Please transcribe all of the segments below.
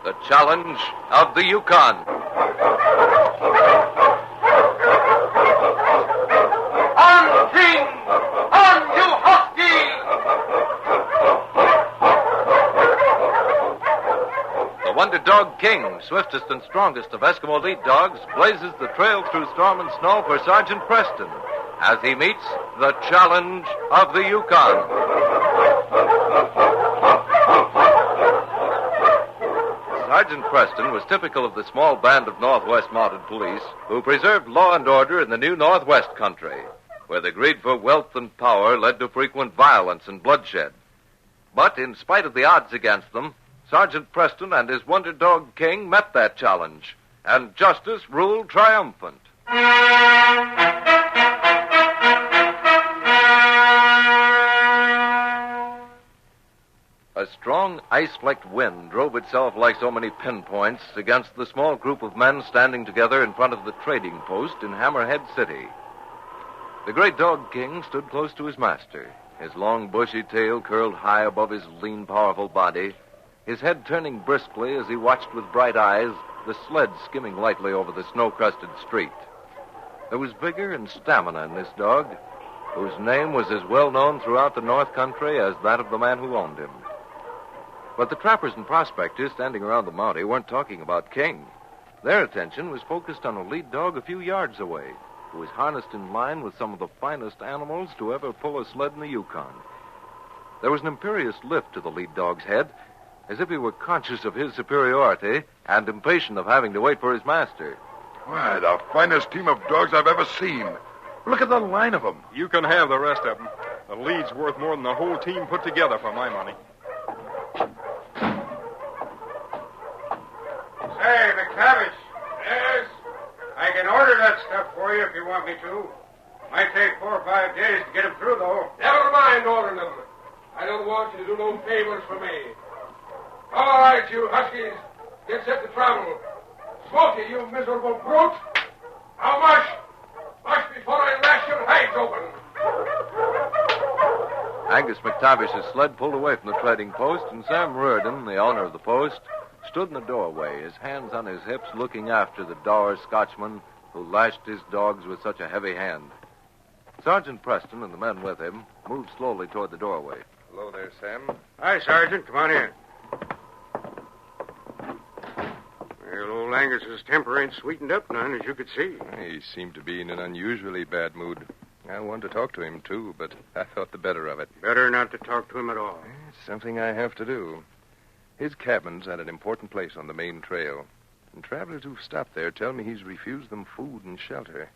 The Challenge of the Yukon. On King! On you husky! The Wonder Dog King, swiftest and strongest of Eskimo lead dogs, blazes the trail through storm and snow for Sergeant Preston as he meets the Challenge of the Yukon. Sergeant Preston was typical of the small band of Northwest Mounted Police who preserved law and order in the new Northwest country, where the greed for wealth and power led to frequent violence and bloodshed. But in spite of the odds against them, Sergeant Preston and his Wonder Dog King met that challenge, and justice ruled triumphant. A strong ice-flecked wind drove itself like so many pinpoints against the small group of men standing together in front of the trading post in Hammerhead City. The great Dog King stood close to his master, his long bushy tail curled high above his lean, powerful body, his head turning briskly as he watched with bright eyes the sled skimming lightly over the snow-crusted street. There was vigor and stamina in this dog, whose name was as well known throughout the North Country as that of the man who owned him. But the trappers and prospectors standing around the Mountie weren't talking about King. Their attention was focused on a lead dog a few yards away, who was harnessed in line with some of the finest animals to ever pull a sled in the Yukon. There was an imperious lift to the lead dog's head, as if he were conscious of his superiority and impatient of having to wait for his master. Why, the finest team of dogs I've ever seen. Look at the line of them. You can have the rest of them. The lead's worth more than the whole team put together for my money. Say, McTavish. Yes? I can order that stuff for you if you want me to. Might take 4 or 5 days to get them through, though. Never mind ordering them. I don't want you to do no favors for me. All right, you huskies. Get set to travel. Smokey, you miserable brute. How much? Much before I lash your hides open. Angus McTavish's sled pulled away from the trading post, and Sam Reardon, the owner of the post, stood in the doorway, his hands on his hips, looking after the dour Scotchman who lashed his dogs with such a heavy hand. Sergeant Preston and the men with him moved slowly toward the doorway. Hello there, Sam. Hi, Sergeant. Come on in. Well, old Angus's temper ain't sweetened up none, as you could see. He seemed to be in an unusually bad mood. I wanted to talk to him, too, but I thought the better of it. Better not to talk to him at all. It's something I have to do. His cabin's at an important place on the main trail, and travelers who've stopped there tell me he's refused them food and shelter.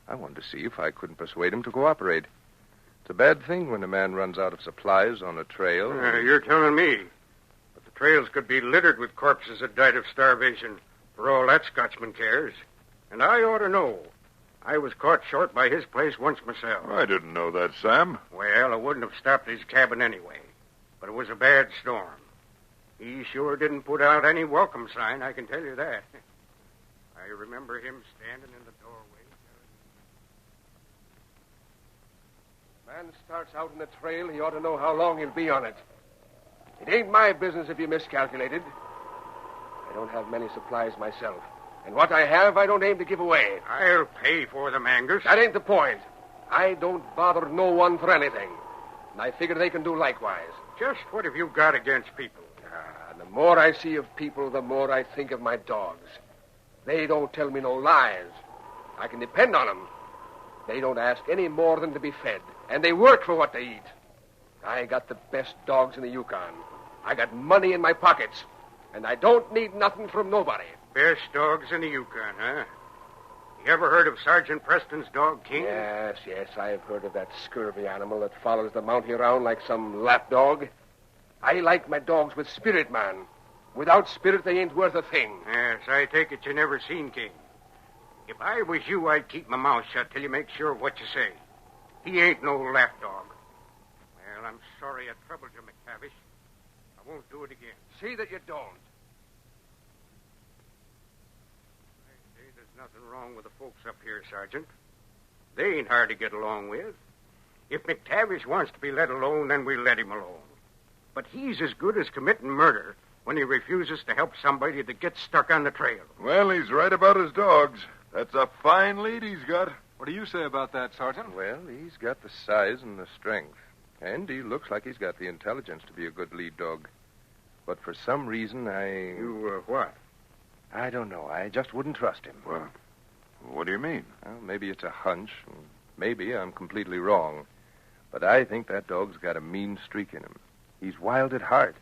I wanted to see if I couldn't persuade him to cooperate. It's a bad thing when a man runs out of supplies on a trail. You're telling me. But the trails could be littered with corpses that died of starvation, for all that Scotchman cares. And I ought to know. I was caught short by his place once myself. I didn't know that, Sam. Well, I wouldn't have stopped his cabin anyway. But it was a bad storm. He sure didn't put out any welcome sign, I can tell you that. I remember him standing in the doorway. Man starts out in the trail, he ought to know how long he'll be on it. It ain't my business if you miscalculated. I don't have many supplies myself. And what I have, I don't aim to give away. I'll pay for them, Angus. That ain't the point. I don't bother no one for anything. And I figure they can do likewise. Just what have you got against people? The more I see of people, the more I think of my dogs. They don't tell me no lies. I can depend on them. They don't ask any more than to be fed. And they work for what they eat. I got the best dogs in the Yukon. I got money in my pockets. And I don't need nothing from nobody. Best dogs in the Yukon, huh? You ever heard of Sergeant Preston's dog, King? Yes, I've heard of that scurvy animal that follows the Mountie around like some lapdog. I like my dogs with spirit, man. Without spirit, they ain't worth a thing. Yes, I take it you never seen King. If I was you, I'd keep my mouth shut till you make sure of what you say. He ain't no lapdog. Well, I'm sorry I troubled you, McTavish. I won't do it again. See that you don't. I say there's nothing wrong with the folks up here, Sergeant. They ain't hard to get along with. If McTavish wants to be let alone, then we'll let him alone. But he's as good as committing murder when he refuses to help somebody that gets stuck on the trail. Well, he's right about his dogs. That's a fine lead he's got. What do you say about that, Sergeant? Well, he's got the size and the strength. And he looks like he's got the intelligence to be a good lead dog. But for some reason, What? I don't know. I just wouldn't trust him. Well, what do you mean? Well, maybe it's a hunch. And maybe I'm completely wrong. But I think that dog's got a mean streak in him. He's wild at heart.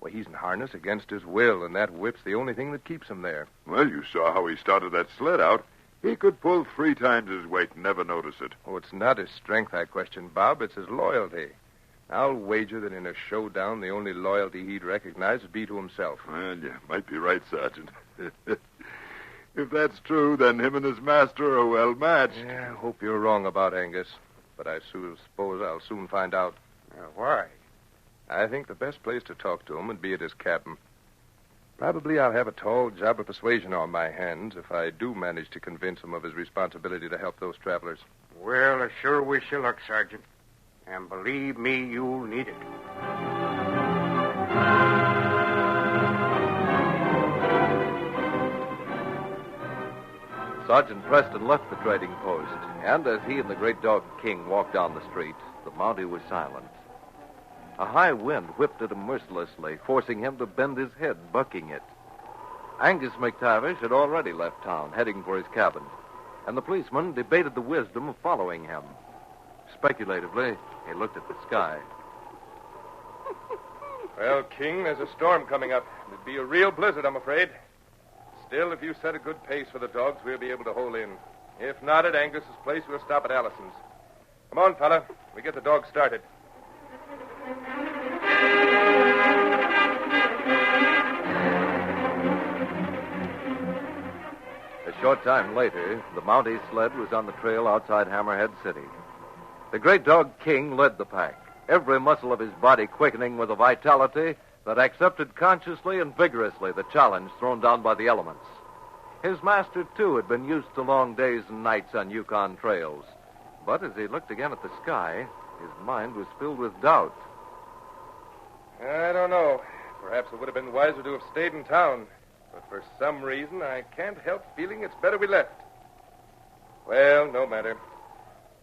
Well, he's in harness against his will, and that whip's the only thing that keeps him there. Well, you saw how he started that sled out. He could pull 3 times his weight and never notice it. Oh, it's not his strength I question, Bob. It's his loyalty. I'll wager that in a showdown, the only loyalty he'd recognize would be to himself. Well, you might be right, Sergeant. If that's true, then him and his master are well matched. Yeah, I hope you're wrong about Angus. But I suppose I'll soon find out. Why? I think the best place to talk to him would be at his cabin. Probably I'll have a tall job of persuasion on my hands if I do manage to convince him of his responsibility to help those travelers. Well, I sure wish you luck, Sergeant. And believe me, you'll need it. Sergeant Preston left the trading post, and as he and the great dog King walked down the street, the Mountie was silent. A high wind whipped at him mercilessly, forcing him to bend his head, bucking it. Angus McTavish had already left town, heading for his cabin, and the policeman debated the wisdom of following him. Speculatively, he looked at the sky. Well, King, there's a storm coming up. It'd be a real blizzard, I'm afraid. Still, if you set a good pace for the dogs, we'll be able to hold in. If not at Angus's place, we'll stop at Allison's. Come on, fella. We get the dogs started. A short time later, the Mountie sled was on the trail outside Hammerhead City. The great dog King led the pack, every muscle of his body quickening with a vitality that accepted consciously and vigorously the challenge thrown down by the elements. His master, too, had been used to long days and nights on Yukon trails. But as he looked again at the sky, his mind was filled with doubt. I don't know. Perhaps it would have been wiser to have stayed in town. But for some reason, I can't help feeling it's better we left. Well, no matter.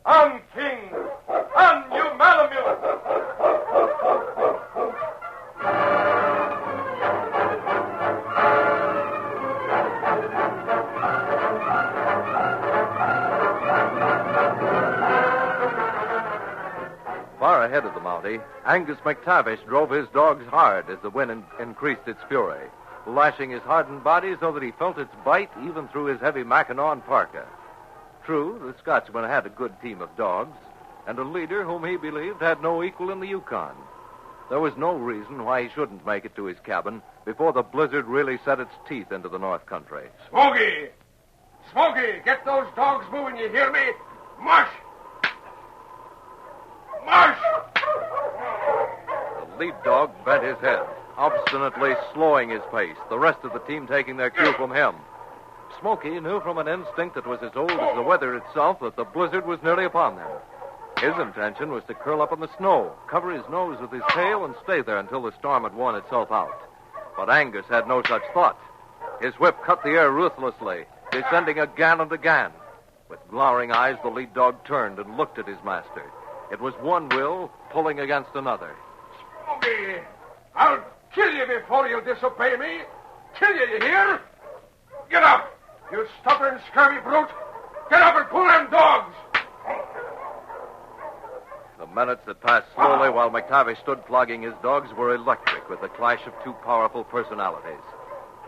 On, King! On, you Malamute! Far ahead of the Mountie, Angus McTavish drove his dogs hard as the wind increased its fury, lashing his hardened body so that he felt its bite even through his heavy Mackinaw and parka. True, the Scotchman had a good team of dogs, and a leader whom he believed had no equal in the Yukon. There was no reason why he shouldn't make it to his cabin before the blizzard really set its teeth into the North Country. Smokey! Smokey, get those dogs moving, you hear me? Mush! Mush! The lead dog bent his head, obstinately slowing his pace, the rest of the team taking their cue from him. Smokey knew from an instinct that was as old as the weather itself that the blizzard was nearly upon them. His intention was to curl up in the snow, cover his nose with his tail, and stay there until the storm had worn itself out. But Angus had no such thought. His whip cut the air ruthlessly, descending again and again. With glowering eyes, the lead dog turned and looked at his master. It was one will pulling against another. Smokey! I'll kill you before you disobey me. Kill you, you hear? Get up! You stubborn, scurvy brute! Get up and pull them dogs! The minutes that passed slowly while McTavish stood flogging his dogs were electric with the clash of two powerful personalities.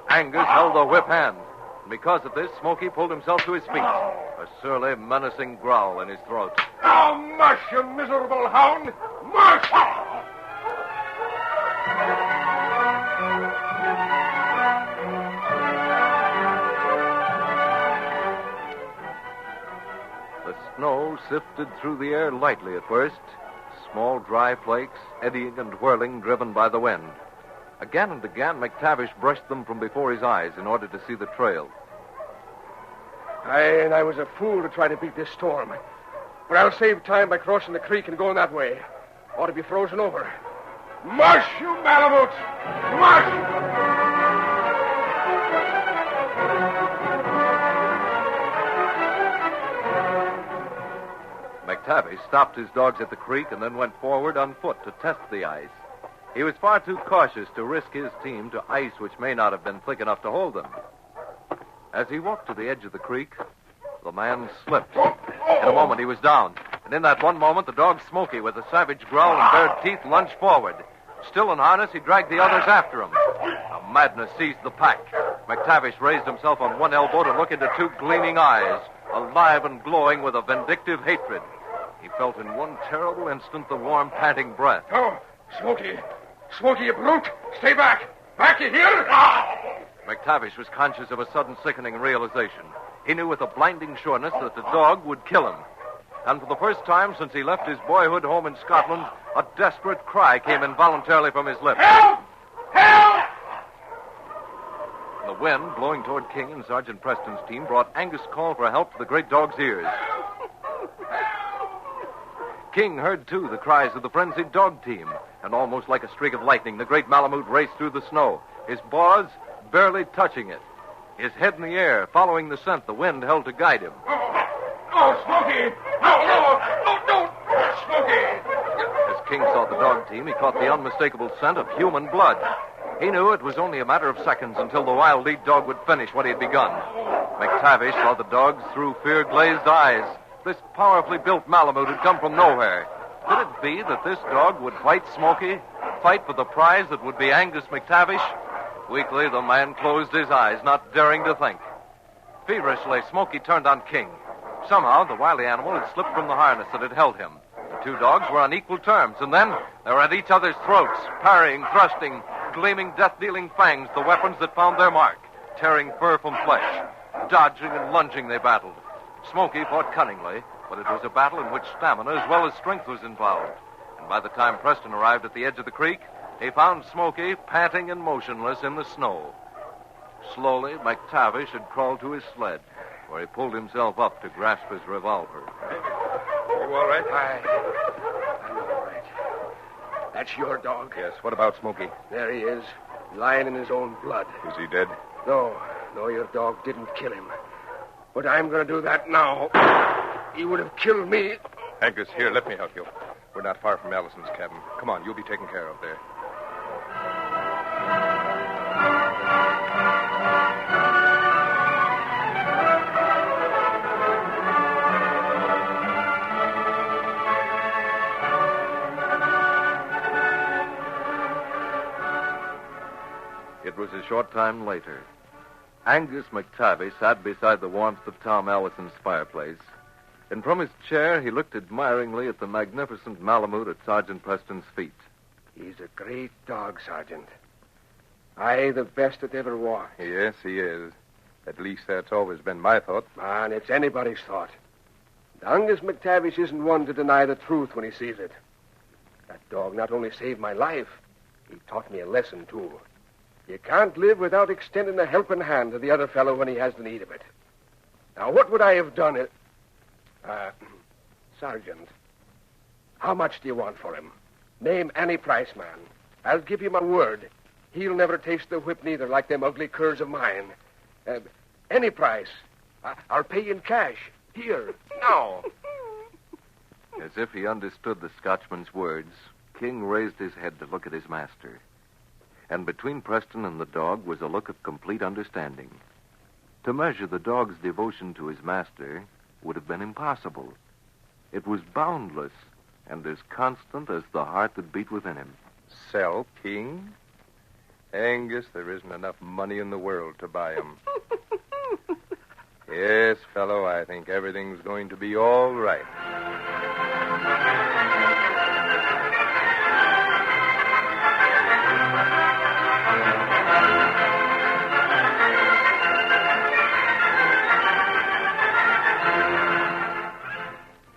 Angus held the whip hand, and because of this, Smokey pulled himself to his feet, a surly, menacing growl in his throat. Now, mush, you miserable hound! Mush! The snow sifted through the air lightly at first, small dry flakes eddying and whirling, driven by the wind. Again and again, McTavish brushed them from before his eyes in order to see the trail. I was a fool to try to beat this storm. But I'll save time by crossing the creek and going that way. Ought to be frozen over. Mush, you malamute! Mush! McTavish stopped his dogs at the creek and then went forward on foot to test the ice. He was far too cautious to risk his team to ice which may not have been thick enough to hold them. As he walked to the edge of the creek, the man slipped. In a moment, he was down. And in that one moment, the dog Smokey, with a savage growl and bared teeth, lunged forward. Still in harness, he dragged the others after him. A madness seized the pack. McTavish raised himself on one elbow to look into two gleaming eyes, alive and glowing with a vindictive hatred. He felt in one terrible instant the warm, panting breath. Oh, Smokey. Smokey, you brute. Stay back. Back, you hear? McTavish was conscious of a sudden sickening realization. He knew with a blinding sureness that the dog would kill him. And for the first time since he left his boyhood home in Scotland, a desperate cry came involuntarily from his lips. Help! Help! The wind, blowing toward King and Sergeant Preston's team, brought Angus' call for help to the great dog's ears. King heard, too, the cries of the frenzied dog team, and almost like a streak of lightning, the great Malamute raced through the snow, his paws barely touching it, his head in the air, following the scent the wind held to guide him. Oh, Smokey! No, Smokey! As King saw the dog team, he caught the unmistakable scent of human blood. He knew it was only a matter of seconds until the wild lead dog would finish what he had begun. McTavish saw the dogs through fear-glazed eyes. This powerfully built Malamute had come from nowhere. Could it be that this dog would fight Smokey? Fight for the prize that would be Angus McTavish? Weakly, the man closed his eyes, not daring to think. Feverishly, Smokey turned on King. Somehow, the wily animal had slipped from the harness that had held him. The two dogs were on equal terms, and then they were at each other's throats, parrying, thrusting, gleaming, death-dealing fangs, the weapons that found their mark, tearing fur from flesh. Dodging and lunging, they battled. Smokey fought cunningly, but it was a battle in which stamina as well as strength was involved. And by the time Preston arrived at the edge of the creek, he found Smokey panting and motionless in the snow. Slowly, McTavish had crawled to his sled, where he pulled himself up to grasp his revolver. You all right? I'm all right. That's your dog? Yes. What about Smokey? There he is, lying in his own blood. Is he dead? No, your dog didn't kill him. But I'm going to do that now. He would have killed me. Angus, here, let me help you. We're not far from Allison's cabin. Come on, you'll be taken care of there. It was a short time later. Angus McTavish sat beside the warmth of Tom Allison's fireplace, and from his chair he looked admiringly at the magnificent Malamute at Sergeant Preston's feet. He's a great dog, Sergeant. Aye, the best that ever was. Yes, he is. At least that's always been my thought. Man, it's anybody's thought. Angus McTavish isn't one to deny the truth when he sees it. That dog not only saved my life, he taught me a lesson, too. You can't live without extending a helping hand to the other fellow when he has the need of it. Now, what would I have done if... Sergeant, how much do you want for him? Name any price, man. I'll give you my word. He'll never taste the whip neither, like them ugly curs of mine. Any price. I'll pay you in cash. Here, now. As if he understood the Scotchman's words, King raised his head to look at his master. And between Preston and the dog was a look of complete understanding. To measure the dog's devotion to his master would have been impossible. It was boundless and as constant as the heart that beat within him. Sell King? Angus, there isn't enough money in the world to buy him. Yes, fellow, I think everything's going to be all right.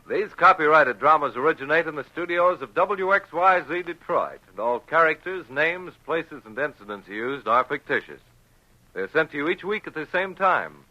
These copyrighted dramas originate in the studios of WXYZ Detroit, and all characters, names, places, and incidents used are fictitious. They're sent to you each week at the same time.